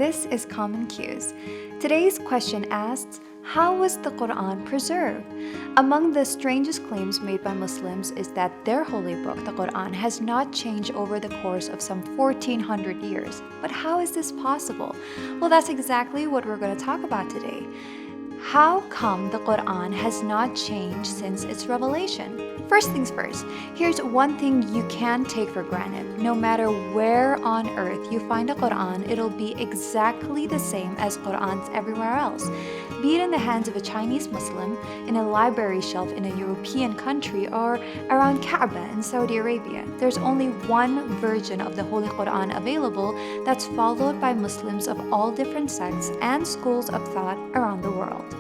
This is Common Cues. Today's question asks, how was the Quran preserved? Among the strangest claims made by Muslims is that their holy book, the Quran, has not changed over the course of some 1400 years. But how is this possible? Well, that's exactly what we're going to talk about today. How come the Quran has not changed since its revelation? First things first, here's one thing you can take for granted. No matter where on earth you find a Quran, it'll be exactly the same as Qurans everywhere else. Be it in the hands of a Chinese Muslim, in a library shelf in a European country, or around Kaaba in Saudi Arabia, there's only one version of the Holy Quran available that's followed by Muslims of all different sects and schools of thought around the world.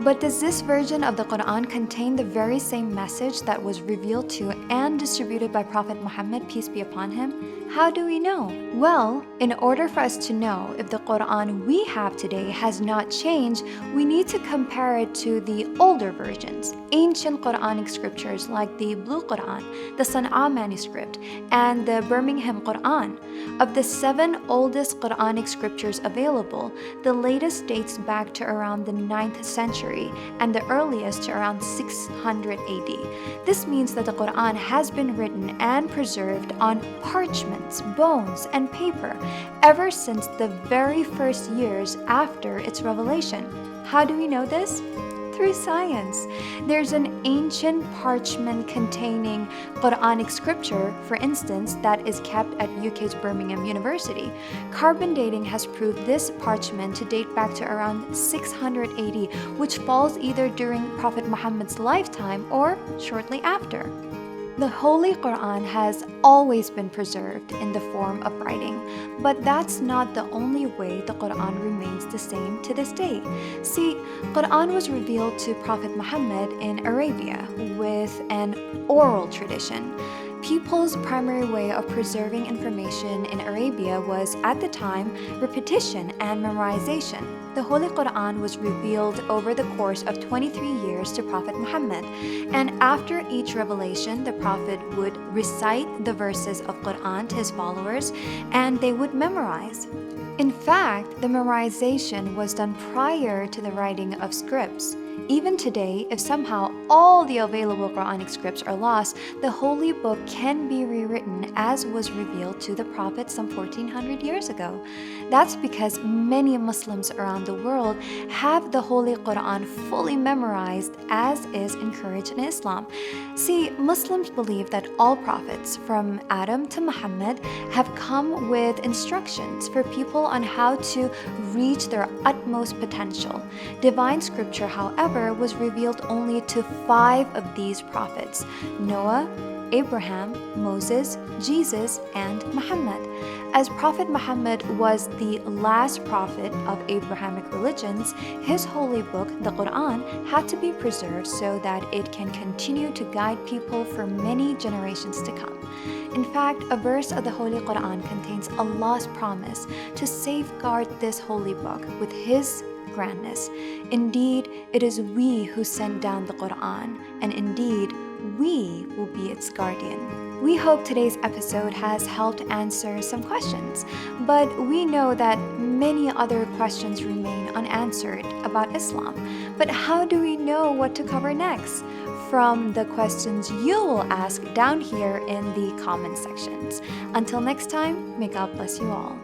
But does this version of the Quran contain the very same message that was revealed to and distributed by Prophet Muhammad, peace be upon him? How do we know? Well, in order for us to know if the Quran we have today has not changed, we need to compare it to the older versions, ancient Quranic scriptures like the Blue Quran, the Sana'a manuscript, and the Birmingham Quran. Of the 7 oldest Quranic scriptures available, the latest dates back to around the 9th century and the earliest to around 600 AD. This means that the Quran has been written and preserved on parchments, bones, and paper ever since the very first years after its revelation. How do we know this? Through science. There's an ancient parchment containing Quranic scripture, for instance, that is kept at UK's Birmingham University. Carbon dating has proved this parchment to date back to around 600 AD, which falls either during Prophet Muhammad's lifetime or shortly after. The Holy Quran has always been preserved in the form of writing, but that's not the only way the Quran remains the same to this day. See, Quran was revealed to Prophet Muhammad in Arabia with an oral tradition. People's primary way of preserving information in Arabia was, at the time, repetition and memorization. The Holy Quran was revealed over the course of 23 years to Prophet Muhammad, and after each revelation, the Prophet would recite the verses of Quran to his followers, and they would memorize. In fact, the memorization was done prior to the writing of scripts. Even today, if somehow all the available Quranic scripts are lost, the holy book can be rewritten as was revealed to the Prophet some 1400 years ago. That's because many Muslims around the world have the Holy Quran fully memorized, as is encouraged in Islam. See, Muslims believe that all prophets, from Adam to Muhammad, have come with instructions for people on how to reach their utmost potential. Divine scripture, however, was revealed only to 5 of these prophets: Noah, Abraham, Moses, Jesus, and Muhammad. As Prophet Muhammad was the last prophet of Abrahamic religions, his holy book, the Quran, had to be preserved so that it can continue to guide people for many generations to come. In fact, a verse of the Holy Quran contains Allah's promise to safeguard this holy book with His grandness. Indeed, it is we who sent down the Quran, and indeed, we will be its guardian. We hope today's episode has helped answer some questions, but we know that many other questions remain unanswered about Islam. But how do we know what to cover next? From the questions you will ask down here in the comment sections. Until next time, may God bless you all.